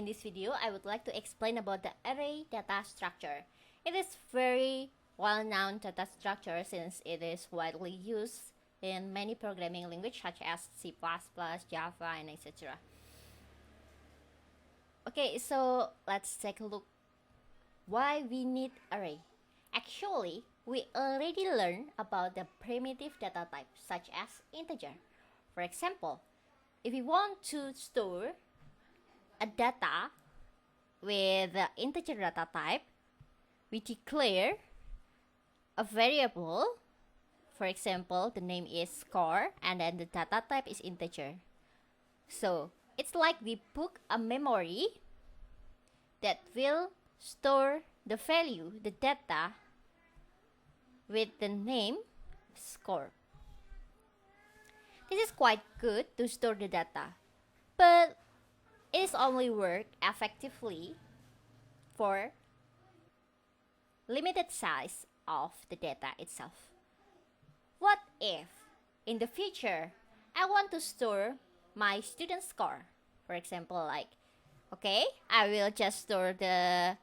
this video, I would like to explain about the array data structure. It is very well-known data structure since it is widely used in many programming languages such as C++, Java, and etc. Okay, so let's take a look why we need array. Actually, we already learned about the primitive data type such as integer. For example, if we want to store a data with the integer data type, we declare a variable. For example, the name is score and then the data type is integer. So it's like we book a memory that will store the value, the data, with the name score. This is quite good to store the data, but it is only work effectively for limited size of the data itself. What if in the future I want to store my student score? For example, like, okay, I will just store the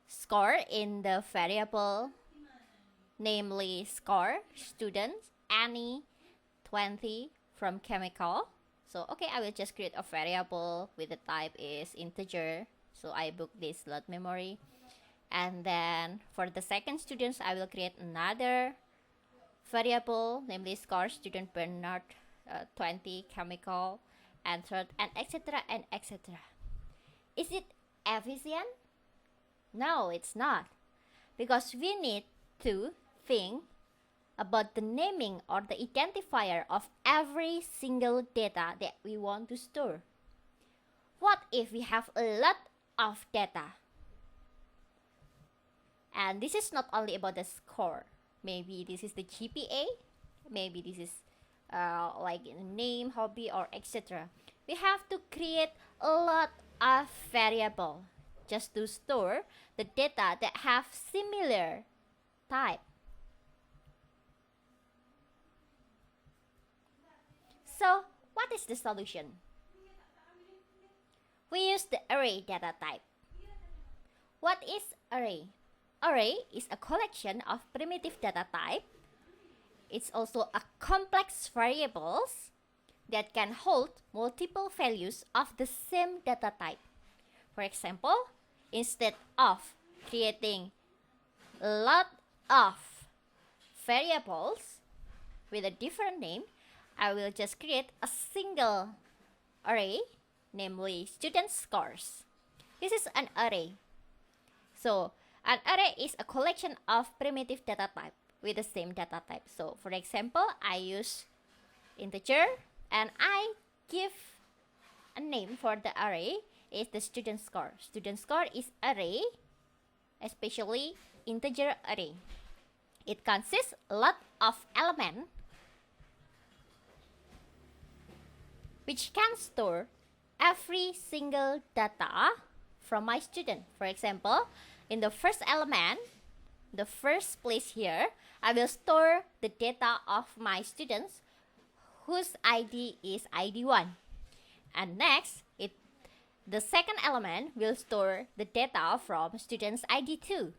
score in the variable, namely score student any 20 from chemical. So okay, I will just create a variable with the type is integer. So I book this slot memory. And then for the second students, I will create another variable, namely score student Bernard 20 chemical, and third, and etc. and etc. Is it efficient? No, it's not, because we need to think about the naming or the identifier of every single data that we want to store. What if we have a lot of data? And this is not only about the score. Maybe this is the GPA. Maybe this is like name, hobby, or etc. We have to create a lot of variable just to store the data that have similar type. So what is the solution? We use the array data type. What is array? Array is a collection of primitive data type. It's also a complex variables that can hold multiple values of the same data type. For example, instead of creating a lot of variables with a different name, I will just create a single array, namely student scores. This is an array. So an array is a collection of primitive data type with the same data type. So for example, I use integer and I give a name for the array is the student score. Student score is array, especially integer array. It consists a lot of elements which can store every single data from my student. For example, in the first element, the first place here, I will store the data of my students whose ID is ID1. And next, the second element will store the data from students ID2.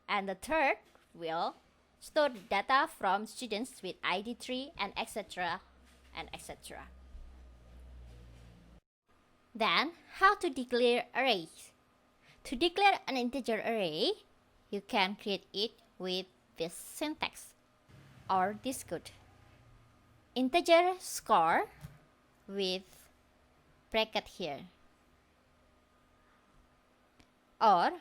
And the third will store the data from students with ID3 and etc. and etc. Then, how to declare arrays? To declare an integer array, you can create it with this syntax or this code. Integer score with bracket here. Or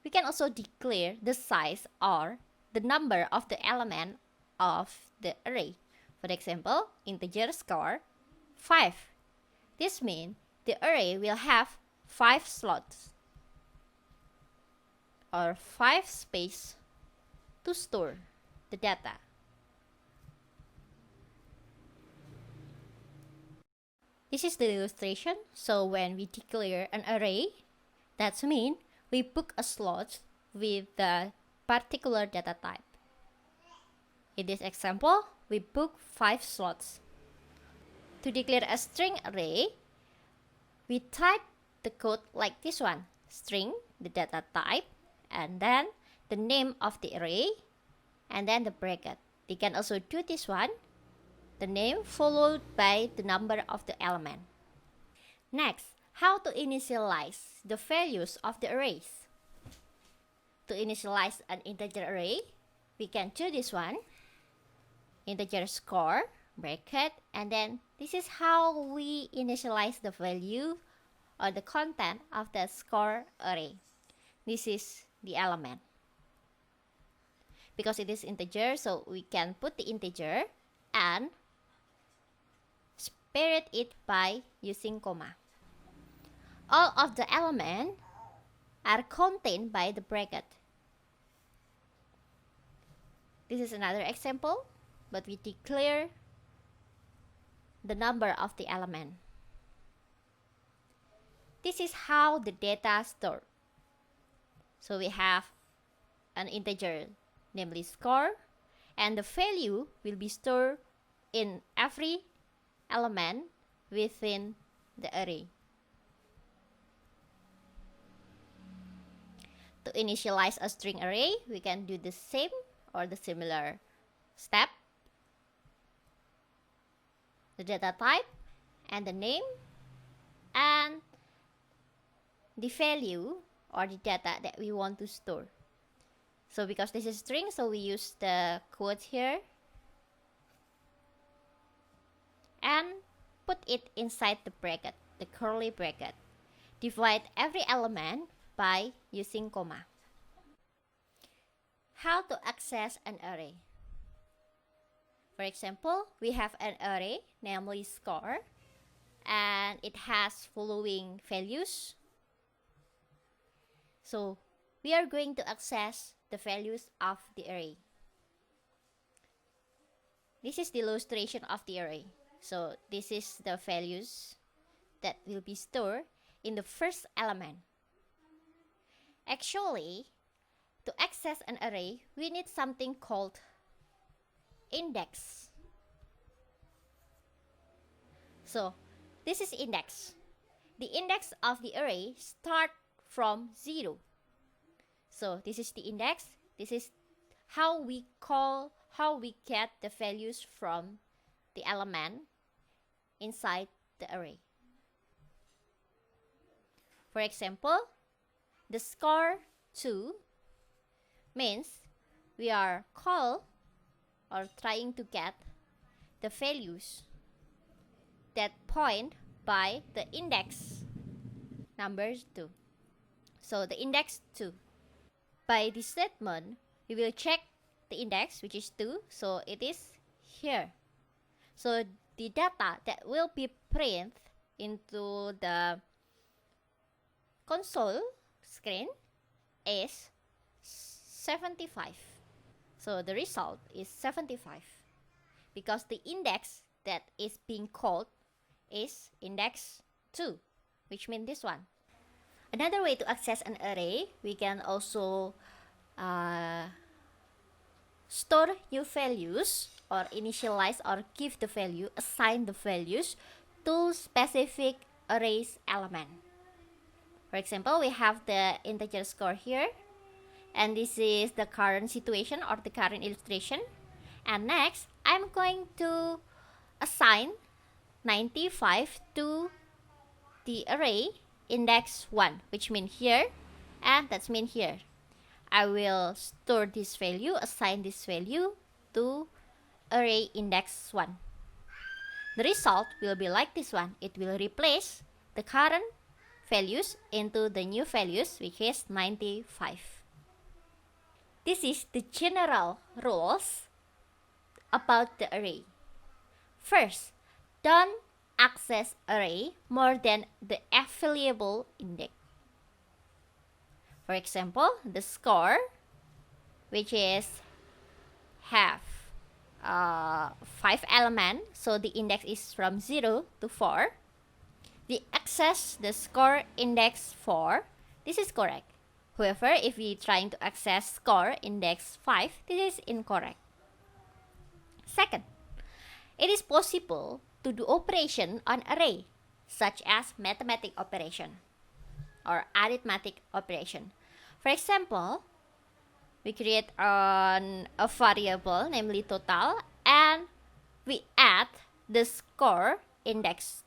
we can also declare the size or the number of the element of the array. For example, integer score 5. This means the array will have 5 slots or 5 space to store the data. This is the illustration. So when we declare an array, that means we book a slot with the particular data type. In this example, we book 5 slots. To declare a string array, we type the code like this one. String, the data type, and then the name of the array, and then the bracket. They can also do this one, the name followed by the number of the element. Next, how to initialize the values of the arrays. To initialize an integer array, we can do this one, integer score, bracket, and then this is how we initialize the value or the content of the score array. This is the element. Because it is integer, so we can put the integer and separate it by using comma. All of the elements are contained by the bracket. This is another example, but we declare the number of the element. This is how the data stored. So we have an integer, namely score, and the value will be stored in every element within the array. To initialize a string array, we can do the same or the similar step. The data type and the name and the value or the data that we want to store. So because this is string, so we use the quote here and put it inside the bracket, the curly bracket. Divide every element by using comma. How to access an array? For example, we have an array, namely score, and it has following values. So we are going to access the values of the array. This is the illustration of the array. So this is the values that will be stored in the first element. Actually, to access an array, we need something called index. So this is index. The index of the array starts from 0. So this is the index. This is how we get the values from the element inside the array. For example, the score 2 means we are trying to get the values that point by the index number 2. So the index 2. By this statement, we will check the index, which is 2, so it is here. So the data that will be printed into the console screen is 75. So the result is 75 because the index that is being called is index 2, which means this one. Another way to access an array, we can also store new values or initialize or give the value, assign the values to specific arrays element. For example, we have the integer score here, and this is the current situation or the current illustration. And next, I'm going to assign 95 to the array index 1, which means here, and that's mean here. I will store this value, assign this value to array index 1. The result will be like this one. It will replace the current values into the new values, which is 95. This is the general rules about the array. First, don't access array more than the available index. For example, the score, which is have 5 elements, so the index is from 0 to 4. We access the score index 4. This is correct. However, if we trying to access score index 5, this is incorrect. Second, it is possible to do operation on array, such as mathematical operation. or arithmetic operation. For example, we create a variable, namely total, and we add the score index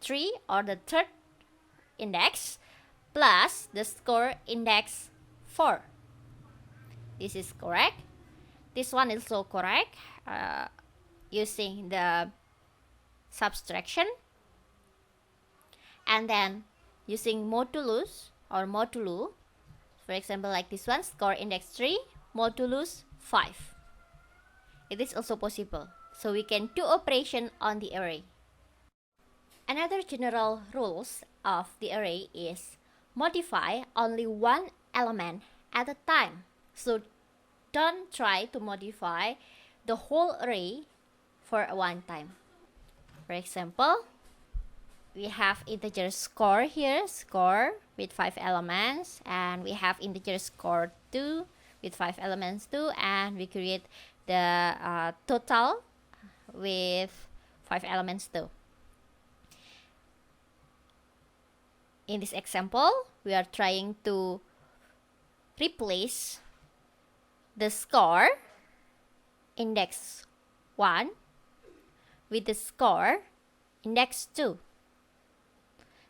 3 or the third index plus the score index 4. This is correct. This one is also correct using the subtraction. And then using modulus or modulo, for example, like this one, score index 3, modulus 5. It is also possible. So we can do operation on the array. Another general rules of the array is modify only one element at a time. So don't try to modify the whole array for one time. For example, we have integer score here, score with 5 elements, and we have integer score 2 with 5 elements too, and we create the total with 5 elements too. In this example, we are trying to replace the score index 1 with the score index 2.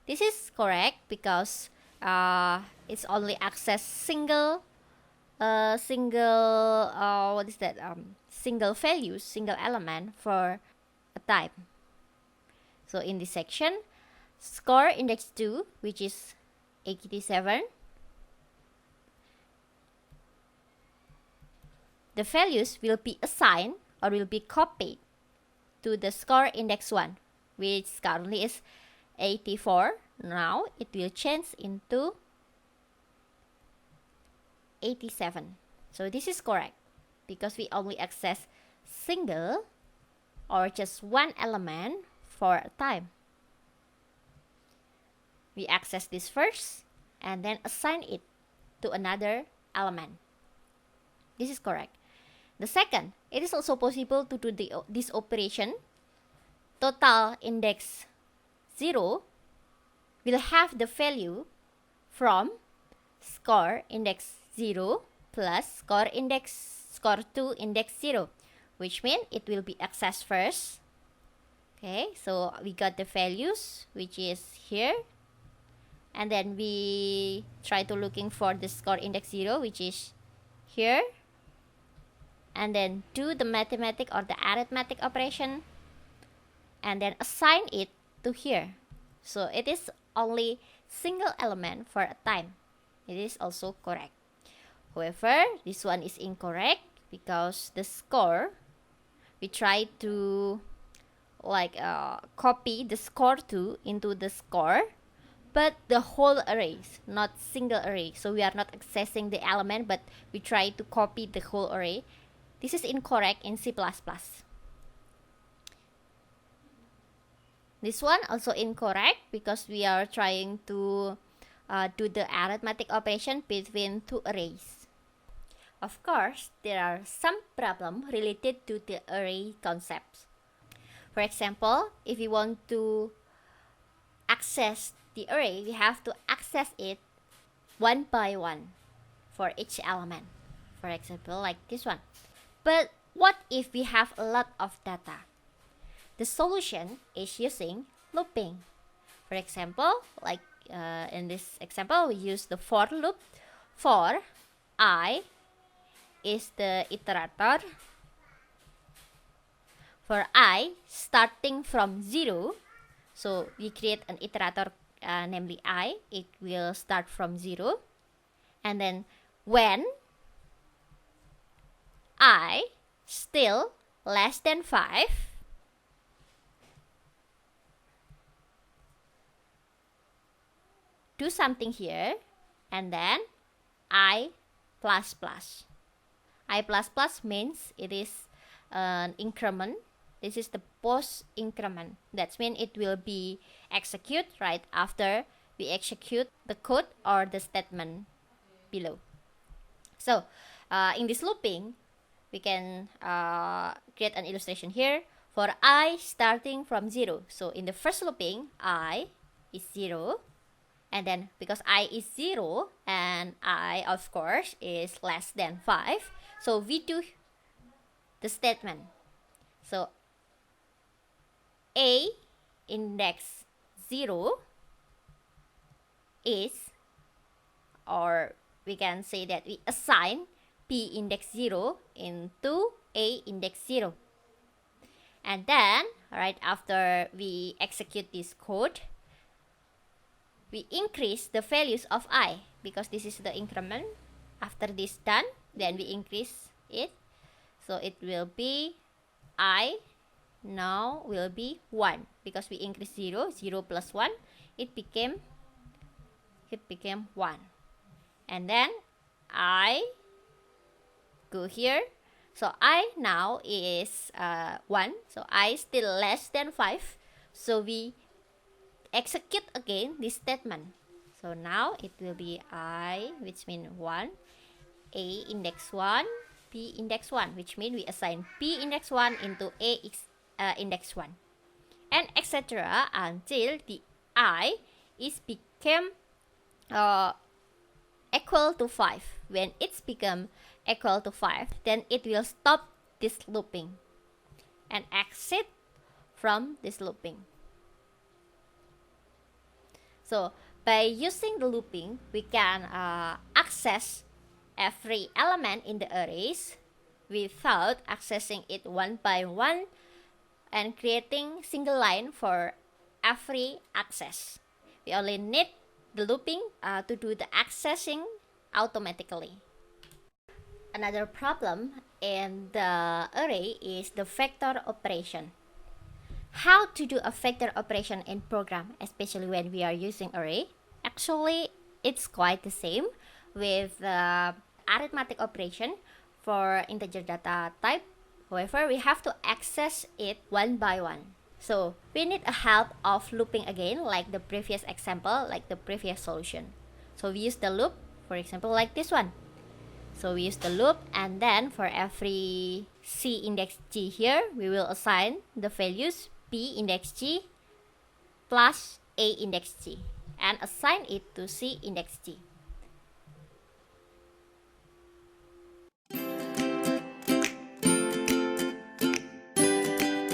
This is correct because it's only access single values, single element for a time. So in this section, score index 2, which is 87, the values will be assigned or will be copied to the score index 1, which currently is 84. Now it will change into 87. So this is correct because we only access single or just one element for a time. We access this first and then assign it to another element. This is correct. The second, it is also possible to do this operation. Total index 0 will have the value from score index 0 plus score 2 index 0, which means it will be accessed first. Okay, so we got the values, which is here, and then we try to looking for the score index 0, which is here, and then do the mathematic or the arithmetic operation, and then assign it to here. So it is only single element for a time. It is also correct. However, this one is incorrect because the score, we try to copy the score 2 into the score, but the whole arrays, not single array. So we are not accessing the element, but we try to copy the whole array. This is incorrect in C++. This one also incorrect because we are trying to do the arithmetic operation between two arrays. Of course, there are some problems related to the array concepts. For example, if we want to access the array, we have to access it one by one for each element. For example, like this one. But what if we have a lot of data? The solution is using looping. For example, like in this example, we use the for loop. For I is the iterator. For I starting from 0, so we create an iterator, namely I. It will start from 0. And then when I still less than 5, do something here, and then I plus plus. I plus plus means it is an increment. This is the post increment. That means it will be execute right after we execute the code or the statement below. So in this looping, we can create an illustration here for I starting from 0. So in the first looping, I is 0. And then because I is 0 and I of course is less than 5, so we do the statement. So A index 0 is, or we can say that we assign P index 0 into A index 0. And then right after we execute this code, we increase the values of I, because this is the increment. After this done, then we increase it, so it will be I now will be 1, because we increase 0 plus 1, it became 1. And then I go here, so I now is 1, so I still less than 5, so we execute again this statement. So now it will be I, which means 1, A index 1, P index 1, which means we assign P index 1 into A index 1, and etc. until the I is become equal to 5. When it's become equal to 5, then it will stop this looping and exit from this looping. So by using the looping, we can access every element in the arrays without accessing it one by one and creating single line for every access. We only need the looping to do the accessing automatically. Another problem in the array is the vector operation. How to do a vector operation in program, especially when we are using array? Actually, it's quite the same with arithmetic operation for integer data type. However, we have to access it one by one. So we need a help of looping again, like the previous example, like the previous solution. So we use the loop, for example, like this one. So we use the loop, and then for every C index G here, we will assign the values P index G plus A index G and assign it to C index G.